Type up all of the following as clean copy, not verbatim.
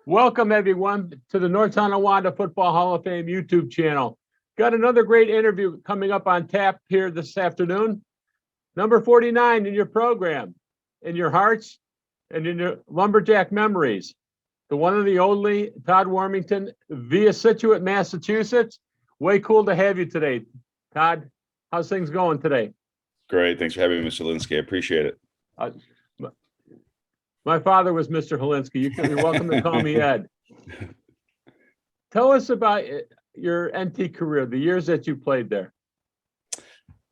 Welcome, everyone, to the Tonawanda Football Hall of Fame YouTube channel. Got another great interview coming up on tap here this afternoon. Number 49 in your program, in your hearts, and in your lumberjack memories. The one and the only Todd Warmington via Scituate, Massachusetts. Way cool to have you today. Todd, how's things going today? Great. Thanks for having me, Mr. Helinski. I appreciate it. My father was Mr. Helinski. You're welcome to call me Ed. Tell us about your NT career, the years that you played there.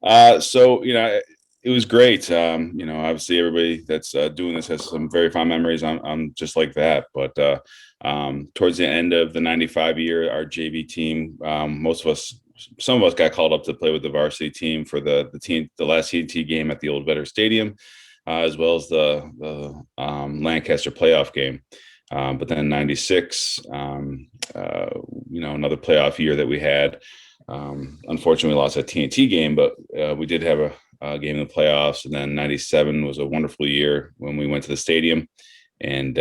It was great. Obviously everybody that's doing this has some very fond memories. I'm just like that. But towards the end of the 95 year, our JV team, some of us got called up to play with the varsity team for the last TNT game at the old Vetter Stadium, as well as the Lancaster playoff game. But then 96, another playoff year that we had. Unfortunately, we lost that TNT game, but we did have a game in the playoffs. And then 97 was a wonderful year when we went to the stadium and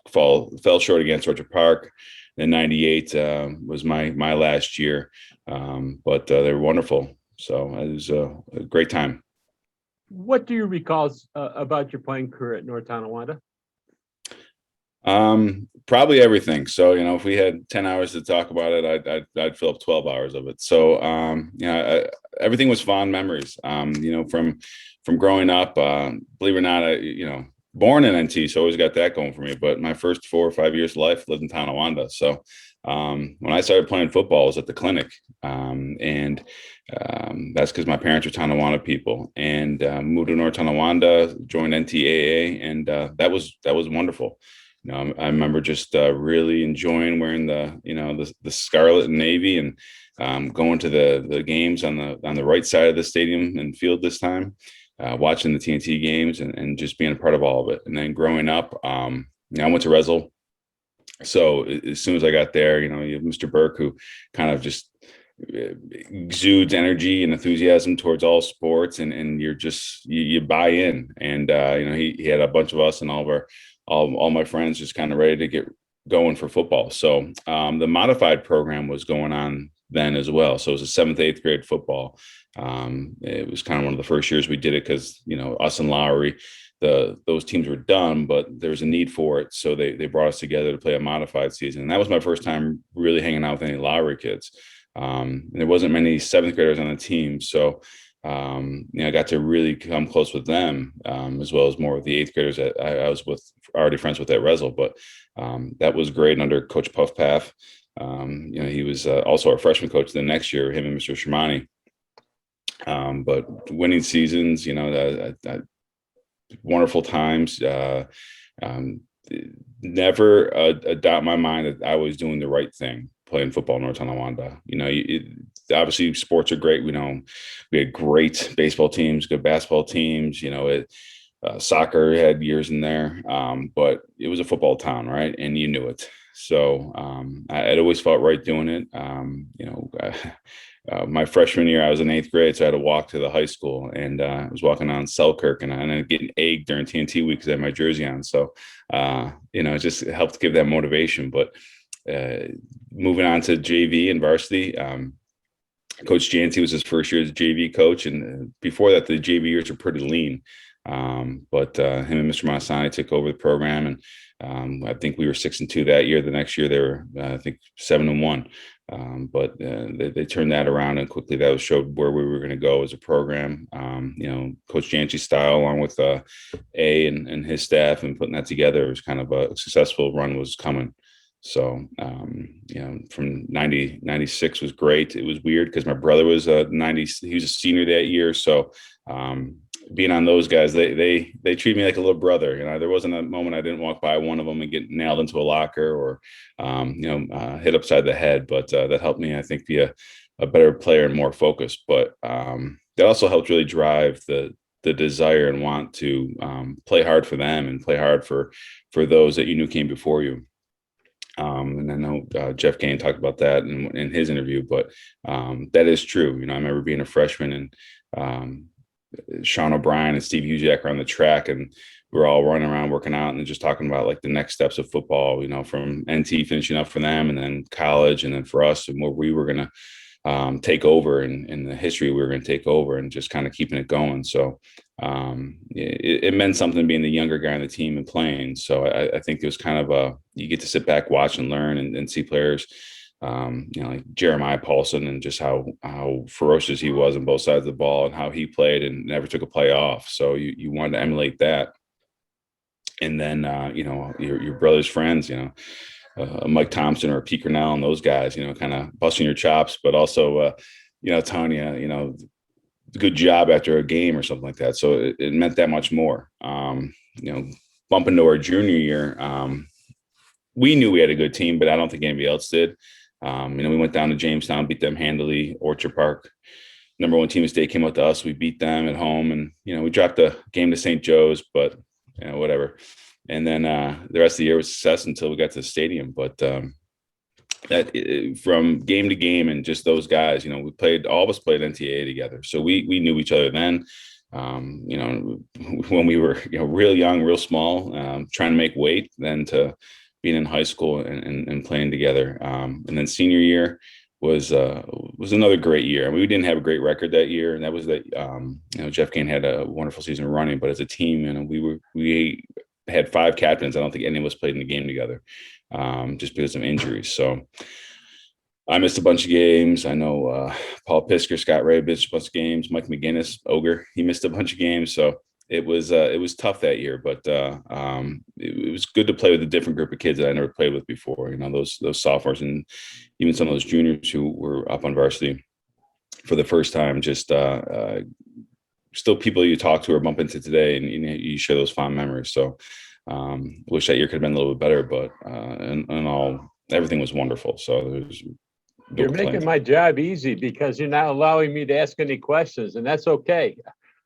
fell short against Orchard Park. Then 98 was my last year, but they were wonderful. So it was a great time. What do you recall about your playing career at North Tonawanda? Probably everything. So, if we had 10 hours to talk about it, I'd fill up 12 hours of it. So, everything was fond memories. From growing up, believe it or not, born in NT, so always got that going for me. But my first 4 or 5 years of life lived in Tonawanda. So, when I started playing football, I was at the clinic, and that's because my parents were Tonawanda people, and moved to North Tonawanda, joined NTAA, and that was wonderful. I remember just really enjoying wearing the scarlet and navy, and going to the games on the right side of the stadium and field this time, watching the TNT games and just being a part of all of it. And then growing up, I went to Resel. So as soon as I got there, you have Mr. Burke, who kind of just exudes energy and enthusiasm towards all sports, and you're just you buy in. And he had a bunch of us and all my friends just kind of ready to get going for football. So the modified program was going on then as well. So it was a 7th, 8th grade football. It was kind of one of the first years we did it because, us and Lowry, those teams were done, but there was a need for it. So they brought us together to play a modified season. And that was my first time really hanging out with any Lowry kids. And there wasn't many 7th graders on the team. So I got to really come close with them, as well as more with the 8th graders that I was already friends with at Resel. But that was great under Coach Puffpath. He was also our freshman coach the next year, him and Mr. Shermani. But winning seasons, wonderful times. Never a doubt in my mind that I was doing the right thing playing football in North Tonawanda. Obviously sports are great. We had great baseball teams, good basketball teams. Soccer had years in there, but it was a football town, right? And you knew it. So I'd always felt right doing it. My freshman year, I was in 8th grade, so I had to walk to the high school, and I was walking on Selkirk, and then getting egged during TNT week because I had my jersey on. So, it just helped give that motivation. But moving on to JV and varsity, Coach Jancy was his first year as JV coach, and before that, the JV years were pretty lean. But him and Mr. Montesani took over the program, and I think we were 6-2 that year. The next year, they were, I think, 7-1. But they turned that around, and quickly that showed where we were going to go as a program. Coach Jancy's style, along with A and his staff, and putting that together, was kind of a successful run was coming. So, from 96 was great. It was weird because my brother was he was a senior that year. So, being on those guys, they treat me like a little brother. There wasn't a moment I didn't walk by one of them and get nailed into a locker or, hit upside the head. But that helped me, I think, be a better player and more focused. But that also helped really drive the desire and want to play hard for them and play hard for those that you knew came before you. And I know Jeff Gain talked about that in his interview, but that is true. I remember being a freshman and Shawn O'Brien and Steve Huziak were on the track, and were all running around working out and just talking about like the next steps of football, from NT finishing up for them and then college, and then for us and what we were going to take over in the history we were going to take over, and just kind of keeping it going. So it meant something being the younger guy on the team and playing. So I think it was kind of you get to sit back, watch and learn and see players, like Jeremiah Paulson, and just how ferocious he was on both sides of the ball and how he played and never took a play off. So you wanted to emulate that. And then, your brother's friends, Mike Thompson or Pete Grinnell and those guys, kind of busting your chops, but also, Tanya, good job after a game or something like that. So it meant that much more. Bumping to our junior year, we knew we had a good team, but I don't think anybody else did. We went down to Jamestown, beat them handily. Orchard Park, number one team of state, came out to us. We beat them at home, and we dropped a game to St. Joe's, but whatever. And then the rest of the year was success until we got to the stadium. But from game to game, and just those guys, all of us played NCAA together, so we knew each other then. When we were real young, real small, trying to make weight, then to being in high school and playing together. And then senior year was another great year. I mean, we didn't have a great record that year, and that was that Jeff Kane had a wonderful season running, but as a team, we had 5 captains. I don't think any of us played in the game together, just because of injuries. So I missed a bunch of games. I know Paul Pisker, Scott Ray missed a bunch of games. Mike McGinnis, Ogre, he missed a bunch of games. So it was tough that year, but it was good to play with a different group of kids that I never played with before. Those sophomores and even some of those juniors who were up on varsity for the first time. Just still people you talk to or bump into today, and you share those fond memories. So wish that year could have been a little bit better, but and all everything was wonderful. So you're making my job easy because you're not allowing me to ask any questions, and that's okay.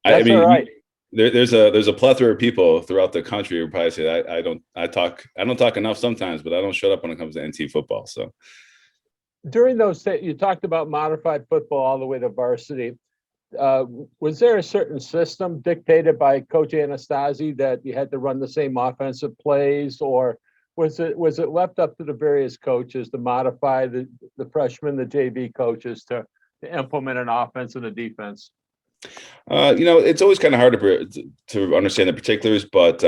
That's all right. There's a plethora of people throughout the country who probably say I don't talk enough sometimes, but I don't shut up when it comes to NT football. So during those, you talked about modified football all the way to varsity. Was there a certain system dictated by Coach Anastasi that you had to run the same offensive plays, or was it left up to the various coaches to modify the freshmen, the JV coaches to implement an offense and a defense? It's always kind of hard to understand the particulars, but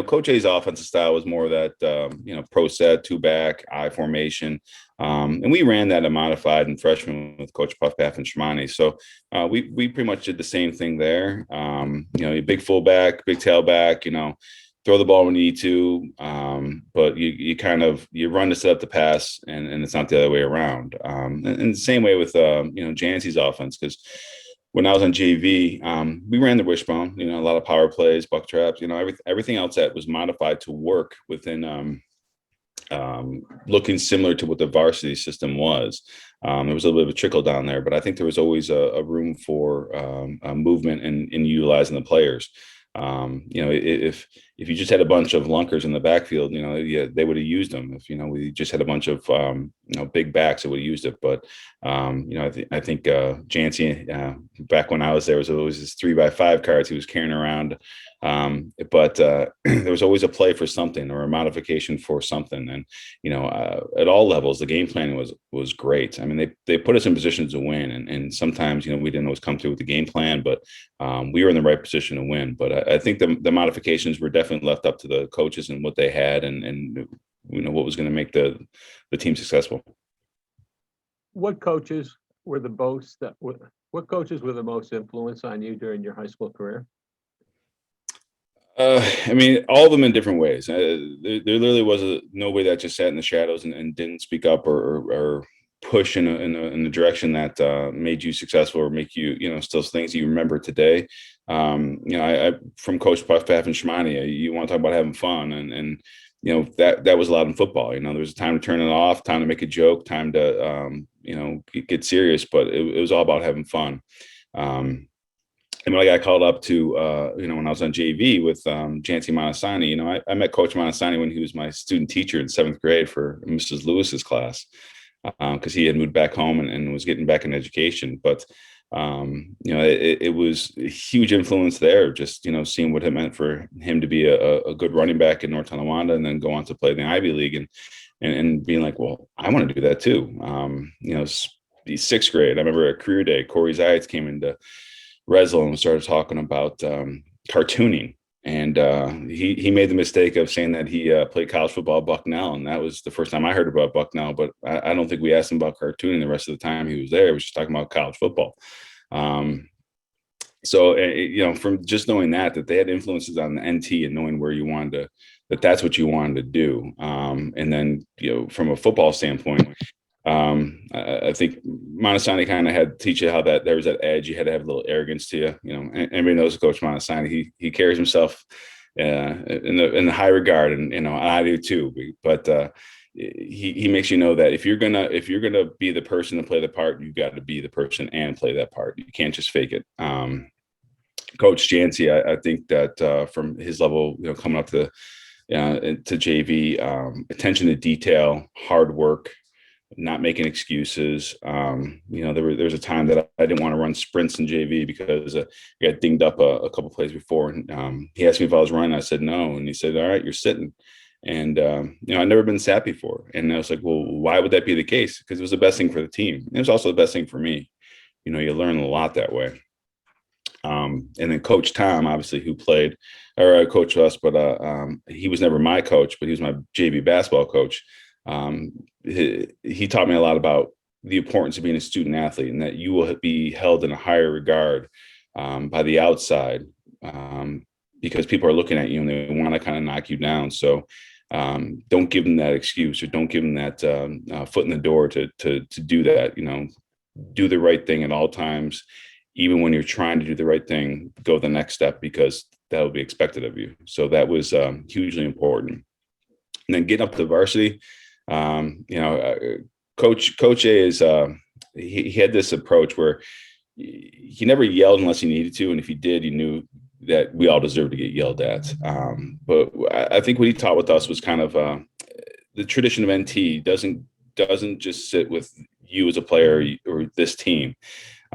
Coach A's offensive style was more of that pro set, 2-back, I formation, and we ran that and modified in freshman with Coach Puff Paff and Shimani. So we pretty much did the same thing there. Big fullback, big tailback, throw the ball when you need to, but you run to set up the pass, and it's not the other way around. And the same way with Jancy's offense, because when I was on JV, we ran the wishbone, a lot of power plays, buck traps, everything else that was modified to work within looking similar to what the varsity system was. There was a little bit of a trickle down there, but I think there was always a room for movement in utilizing the players. If you just had a bunch of lunkers in the backfield, they would have used them. If we just had a bunch of big backs, they would have used it. But I think Jancy back when I was there was always his 3x5 cards he was carrying around. But there was always a play for something or a modification for something. And at all levels, the game planning was great. I mean, they put us in positions to win, and sometimes we didn't always come through with the game plan, but we were in the right position to win. But I think the modifications were definitely left up to the coaches and what they had, and what was going to make the team successful. What coaches were the most influence on you during your high school career? All of them in different ways. There literally was nobody that just sat in the shadows and didn't speak up or push in the direction that made you successful or make you, still things you remember today. I from Coach Puff Paff and Shimani, you want to talk about having fun, and that was a lot in football. There was a time to turn it off, time to make a joke, time to get serious, but it was all about having fun. And when I got called up to, when I was on JV with Jancy Montasani, I met Coach Montasani when he was my student teacher in 7th grade for Mrs. Lewis's class, because he had moved back home and was getting back in education. But It was a huge influence there, just, seeing what it meant for him to be a good running back in North Tonawanda and then go on to play in the Ivy League and being like, well, I want to do that too. Sixth grade, I remember at career day, Corey Zayats came into Resl and started talking about cartooning. And he made the mistake of saying that he played college football at Bucknell. And that was the first time I heard about Bucknell. But I don't think we asked him about cartooning the rest of the time he was there. He was just talking about college football. From just knowing that they had influences on the NT and knowing where you wanted to, that's what you wanted to do. And then, from a football standpoint, I think Montesani kind of had to teach you how that there was that edge. You had to have a little arrogance to you. Everybody knows Coach Montesani. He carries himself in the high regard, and I do too. But he makes you know that if you're gonna be the person to play the part, you got to be the person and play that part. You can't just fake it. Coach Jancy, I think that from his level, coming up to JV, attention to detail, hard work, not making excuses. There was a time that I didn't want to run sprints in JV because I got dinged up a couple plays before. And he asked me if I was running. I said no. And he said, all right, you're sitting. And, I'd never been sat before. And I was like, well, why would that be the case? Because it was the best thing for the team. It was also the best thing for me. You learn a lot that way. And then Coach Tom, obviously, who played or coached us, but he was never my coach, but he was my JV basketball coach. He taught me a lot about the importance of being a student athlete and that you will be held in a higher regard by the outside because people are looking at you and they want to kind of knock you down. So don't give them that excuse or don't give them that foot in the door to do that. Do the right thing at all times. Even when you're trying to do the right thing, go the next step because that will be expected of you. So that was hugely important. And then getting up to varsity, Coach A is he had this approach where he never yelled unless he needed to, and if he did, he knew that we all deserved to get yelled at. But I think what he taught with us was kind of the tradition of NT doesn't just sit with you as a player or this team.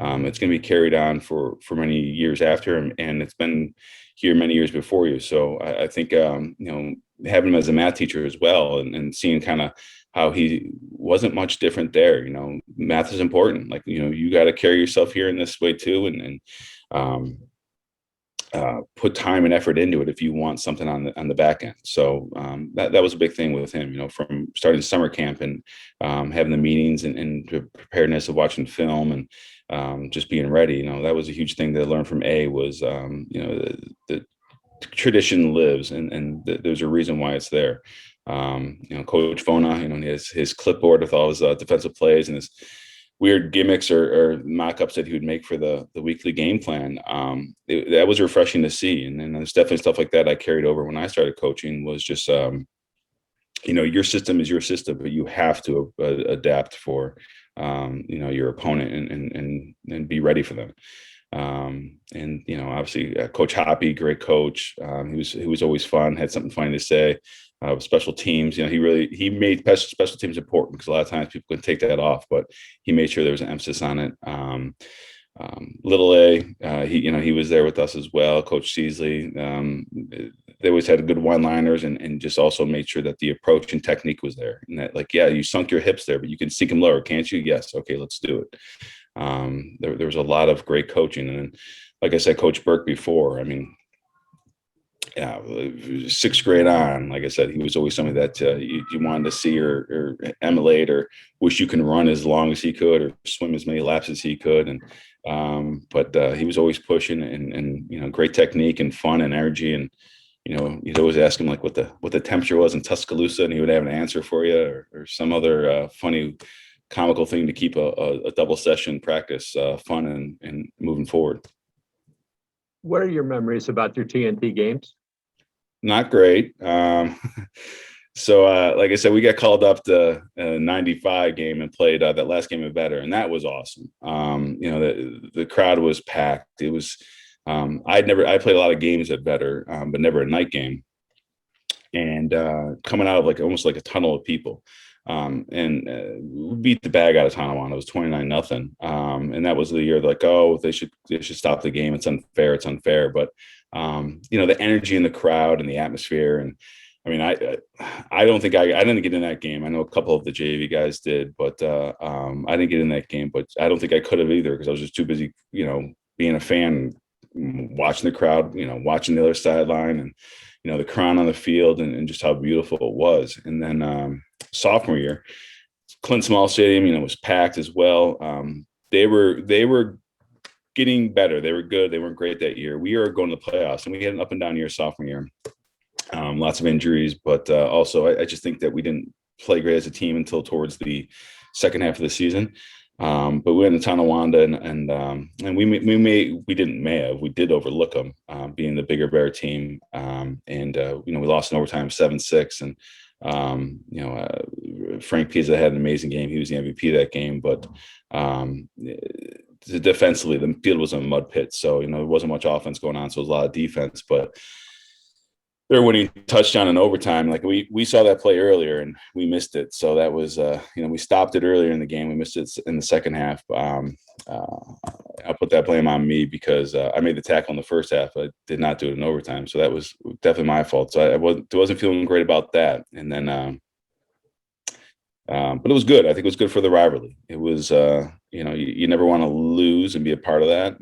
It's going to be carried on for many years after, and it's been here many years before you. So I think having him as a math teacher as well, and seeing kind of how he wasn't much different there. Math is important. Like you got to carry yourself here in this way too, and put time and effort into it if you want something on the back end. So that was a big thing with him. From starting summer camp and having the meetings and the preparedness of watching film and just being ready. That was a huge thing that I learned from A was the tradition lives and there's a reason why it's there. Coach Fona, he has his clipboard with all his defensive plays and his weird gimmicks or mock-ups that he would make for the weekly game plan. That was refreshing to see. And then there's definitely stuff like that I carried over when I started coaching was just, your system is your system, but you have to adapt for, your opponent and be ready for them. Obviously Coach Hoppy, great coach. He was always fun, had something funny to say. Special teams, he made special teams important because a lot of times people can take that off, but he made sure there was an emphasis on it. Little A, he was there with us as well. Coach Seasley, they always had good one-liners and just also made sure that the approach and technique was there. And that, you sunk your hips there, but you can sink them lower, can't you? Yes. Okay, let's do it. There was a lot of great coaching, and then, like I said, Coach Burke before. Sixth grade on, like I said, he was always somebody that you wanted to see or emulate or wish you can run as long as he could or swim as many laps as he could. And but he was always pushing and great technique and fun and energy. And you'd always ask him what the temperature was in Tuscaloosa, and he would have an answer for you or some other funny comical thing to keep a double session practice fun and moving forward. What are your memories about your TNT games? Not great. So like I said, we got called up to a 95 game and played that last game of Batt, and that was awesome. The crowd was packed. It was I played a lot of games at Batt, but never a night game. And coming out of almost like a tunnel of people. We beat the bag out of Tonawanda. It was 29-0. And that was the year like, oh, they should stop the game. It's unfair. But the energy in the crowd and the atmosphere. And I mean, I don't think I didn't get in that game. I know a couple of the JV guys did, but I didn't get in that game. But I don't think I could have either, because I was just too busy, being a fan, watching the crowd, watching the other sideline, and the crown on the field, and just how beautiful it was. And then sophomore year, Clint Small Stadium, was packed as well. They were getting better. They were good. They weren't great that year. We were going to the playoffs, and we had an up and down year sophomore year. Lots of injuries, but also I just think that we didn't play great as a team until towards the second half of the season. But we went to Tonawanda, and we did overlook them, being the bigger, better team. We lost in overtime 7-6, and Frank Pizza had an amazing game. He was the MVP of that game, but defensively, the field was a mud pit, so there wasn't much offense going on, so it was a lot of defense. But their winning touchdown in overtime, like we saw that play earlier and we missed it. So that was, we stopped it earlier in the game. We missed it in the second half. I'll put that blame on me, because I made the tackle in the first half. I did not do it in overtime. So that was definitely my fault. So I wasn't feeling great about that. And then, but it was good. I think it was good for the rivalry. It was, you never want to lose and be a part of that.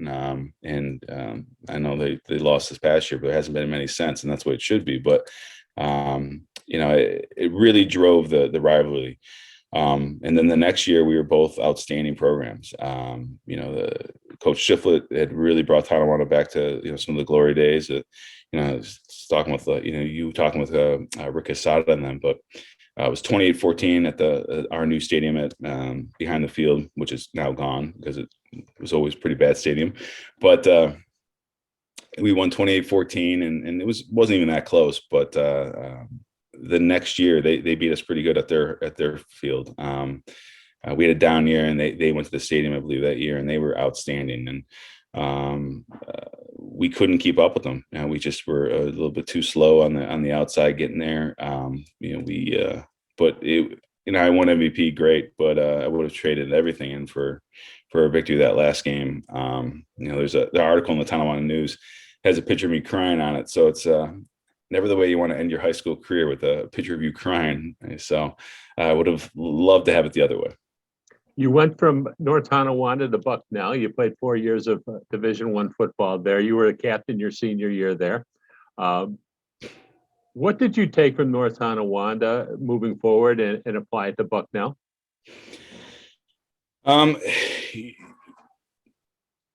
I know they lost this past year, but there hasn't been many since, and that's what it should be. But, it really drove the rivalry. And then the next year, we were both outstanding programs. The Coach Shiflett had really brought Tonawanda back to, some of the glory days. I was talking with, you talking with Rick Asada and them, but it was 28-14 at our new stadium at behind the field, which is now gone because it was always a pretty bad stadium. But we won 28-14, and it wasn't even that close. But the next year, they beat us pretty good at their field. We had a down year, and they went to the stadium, I believe, that year, and they were outstanding. And we couldn't keep up with them. We just were a little bit too slow on the outside getting there. But I won MVP, great, but I would have traded everything in for a victory that last game. There's the article in the Tonawanda News has a picture of me crying on it, so it's never the way you want to end your high school career, with a picture of you crying. So I would have loved to have it the other way. You went from North Tonawanda to Bucknell. You played 4 years of Division I football there. You were a captain your senior year there. What did you take from North Tonawanda moving forward and apply it to Bucknell?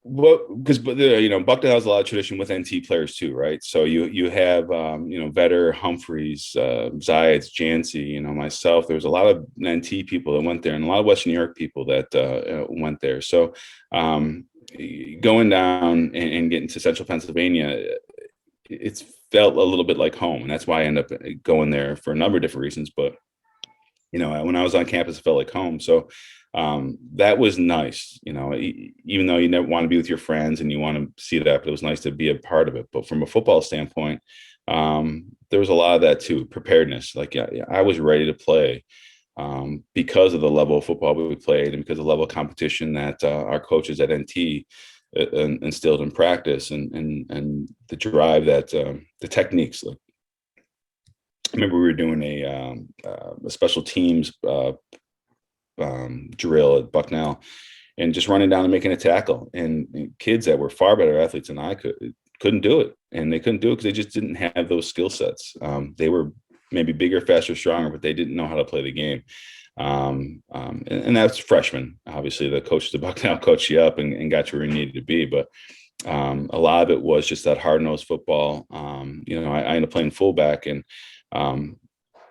Because Bucknell has a lot of tradition with NT players too, right? So you have Vetter, Humphreys, Zayats, Jancy, myself. There was a lot of NT people that went there, and a lot of Western New York people that went there. So going down and getting to Central Pennsylvania, it's felt a little bit like home, and that's why I ended up going there for a number of different reasons. But when I was on campus, it felt like home. So that was nice, even though you never want to be with your friends and you want to see that, but it was nice to be a part of it. But from a football standpoint, there was a lot of that too. Preparedness. Like, I was ready to play because of the level of football we played, and because of the level of competition that our coaches at NT instilled in practice, and the drive that the techniques. Like, I remember we were doing a special teams drill at Bucknell, and just running down and making a tackle, and kids that were far better athletes than I couldn't do it, and they couldn't do it because they just didn't have those skill sets. They were maybe bigger, faster, stronger, but they didn't know how to play the game. And that's freshmen. Obviously, the coach at Bucknell coached you up and got you where you needed to be, but a lot of it was just that hard-nosed football. I ended up playing fullback, and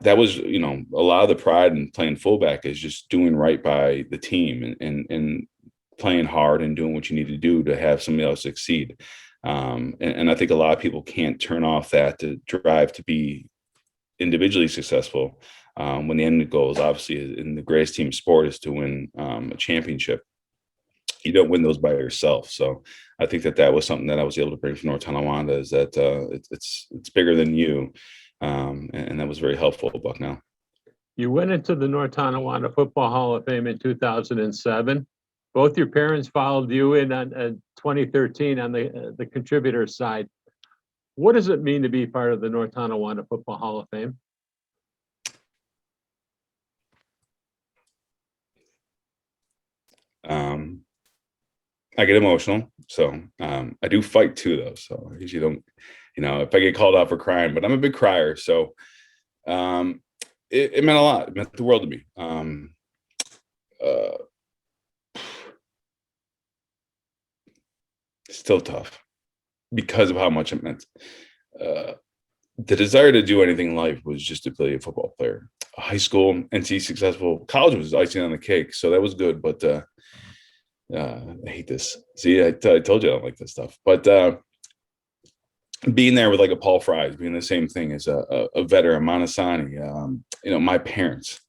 that was, a lot of the pride in playing fullback is just doing right by the team and playing hard and doing what you need to do to have somebody else succeed. And I think a lot of people can't turn off that to drive to be individually successful when the end goal is obviously in the greatest team sport is to win a championship. You don't win those by yourself. So I think that was something that I was able to bring from North Tonawanda, is that it's bigger than you. And that was very helpful at Bucknell. You went into the North Tonawanda Football Hall of Fame in 2007. Both your parents followed you in on 2013 on the contributor side. What does it mean to be part of the North Tonawanda Football Hall of Fame? I get emotional, so I do fight too, though. So I usually don't, if I get called out for crying, but I'm a big crier, so it meant a lot. It meant the world to me. Still tough because of how much it meant. The desire to do anything in life was just to be a football player. High school, NC successful. College was icing on the cake, so that was good. But I hate this. See, I told you I don't like this stuff. But being there with like a Paul Fries, being the same thing as a veteran, Monasani, my parents,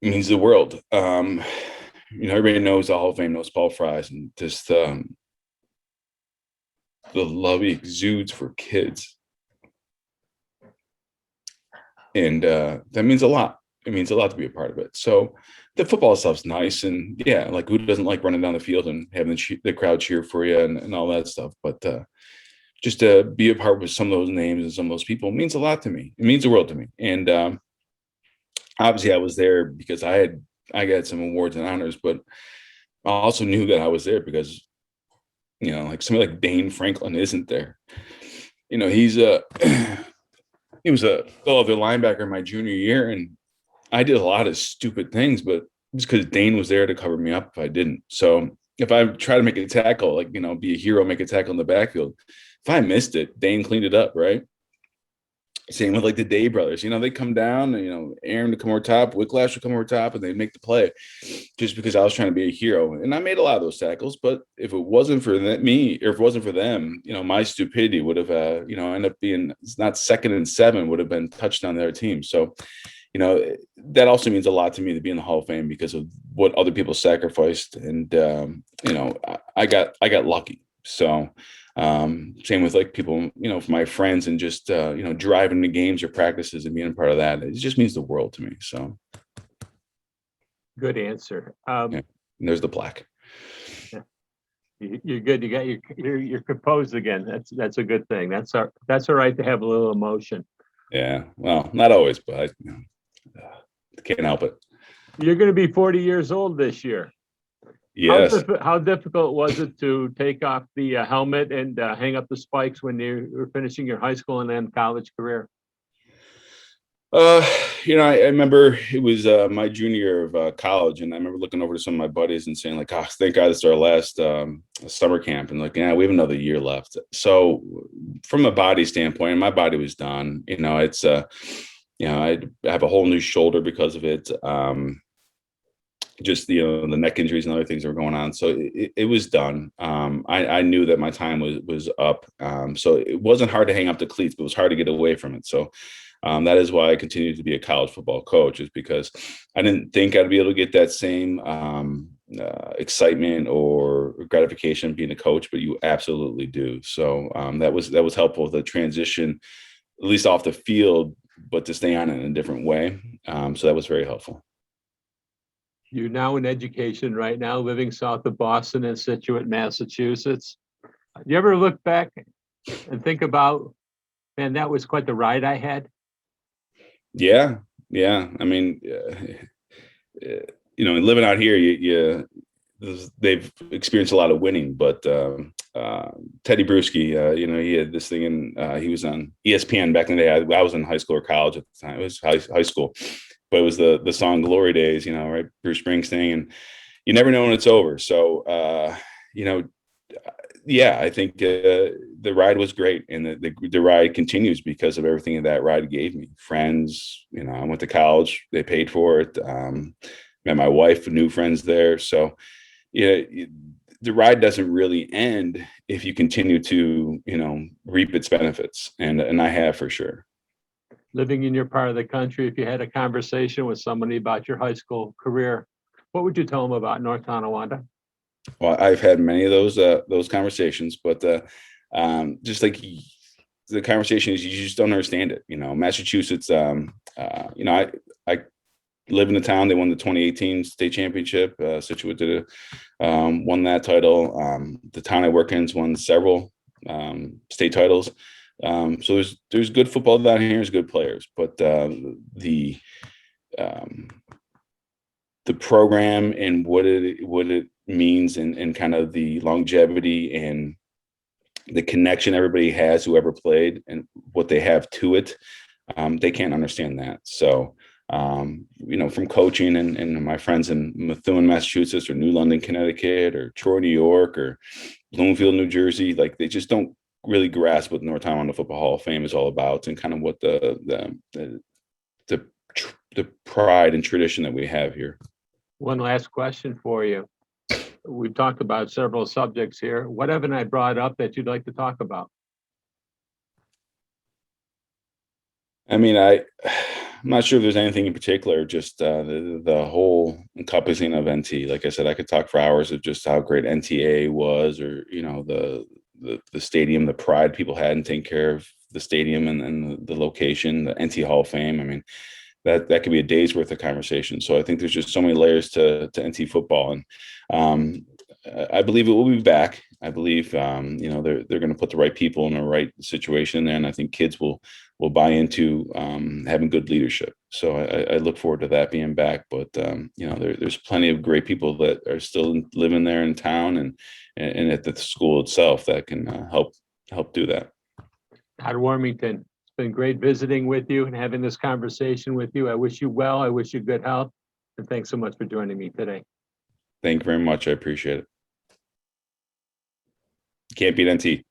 means the world. Everybody knows the Hall of Fame knows Paul Fries, and just the love he exudes for kids. And that means a lot. It means a lot to be a part of it. So the football stuff's nice. And yeah, like who doesn't like running down the field and having the crowd cheer for you and all that stuff. But just to be a part with some of those names and some of those people means a lot to me. It means the world to me. And obviously I was there because I got some awards and honors, but I also knew that I was there because, like somebody like Dane Franklin isn't there. He was a other linebacker my junior year, and I did a lot of stupid things, but just because Dane was there to cover me up if I didn't. So if I try to make a tackle, like, be a hero, make a tackle in the backfield, if I missed it, Dane cleaned it up, right? Same with like the Day brothers, they come down, Aaron to come over top, Wicklash would come over top, and they make the play just because I was trying to be a hero. And I made a lot of those tackles, but if it wasn't for me, or if it wasn't for them, my stupidity would have, end up being, it's not 2nd and 7 would have been touchdown their team. So, that also means a lot to me to be in the Hall of Fame because of what other people sacrificed. And, I got lucky. So, same with like people, my friends, and just, driving to games or practices and being a part of that. It just means the world to me. So. Good answer. Yeah. And there's the plaque. You're good. You're composed again. That's a good thing. That's all right to have a little emotion. Yeah. Well, not always, but I can't help it. You're going to be 40 years old this year. Yes. How difficult was it to take off the helmet and hang up the spikes when you were finishing your high school and then college career? I remember it was my junior year of college, and I remember looking over to some of my buddies and saying like, "Oh, thank God it's our last summer camp," and like, "Yeah, we have another year left." So, from a body standpoint, my body was done. It's I have a whole new shoulder because of it. Just the neck injuries and other things that were going on, so it was done. I knew that my time was up, so it wasn't hard to hang up the cleats, but it was hard to get away from it. So that is why I continued to be a college football coach, is because I didn't think I'd be able to get that same excitement or gratification being a coach, but you absolutely do. So that was helpful with the transition, at least off the field, but to stay on it in a different way. So that was very helpful. You're now in education right now, living south of Boston in Scituate, Massachusetts. You ever look back and think about, man, that was quite the ride I had? Yeah. I mean, living out here, they've experienced a lot of winning, but Teddy Bruschi, he had this thing, and he was on ESPN back in the day. I was in high school or college at the time. It was high school. But it was the song "Glory Days," right? Bruce Springsteen, and you never know when it's over. So, yeah, I think the ride was great, and the ride continues because of everything that ride gave me. Friends, I went to college; they paid for it. Met my wife, new friends there. So, the ride doesn't really end if you continue to, reap its benefits, and I have for sure. Living in your part of the country, if you had a conversation with somebody about your high school career, what would you tell them about North Tonawanda? Well, I've had many of those conversations, but just like the conversation is you just don't understand it. Massachusetts, I live in the town. They won the 2018 state championship. Scituate did won that title. The town I work in's won several state titles. So there's good football down here. There's good players, but the program and what it means and kind of the longevity and the connection everybody has, whoever played, and what they have to it, they can't understand that. So, from coaching and my friends in Methuen, Massachusetts, or New London, Connecticut, or Troy, New York, or Bloomfield, New Jersey, like they just don't really grasp what Northtown Football Hall of Fame is all about, and kind of what the pride and tradition that we have here. One last question for you. We've talked about several subjects here. What haven't I brought up that you'd like to talk about? I mean, I'm not sure if there's anything in particular, just the whole encompassing of NT. Like I said, I could talk for hours of just how great NTA was, or, the stadium, the pride people had in taking care of the stadium and the location, the NT Hall of Fame. I mean, that could be a day's worth of conversation. So I think there's just so many layers to NT football, and I believe it will be back. I believe they're going to put the right people in the right situation, and I think kids will buy into having good leadership. So I look forward to that being back. But there's plenty of great people that are still living there in town and at the school itself that can help do that. Todd Warmington, it's been great visiting with you and having this conversation with you. I wish you well. I wish you good health, and thanks so much for joining me today. Thank you very much. I appreciate it. Can't beat NT.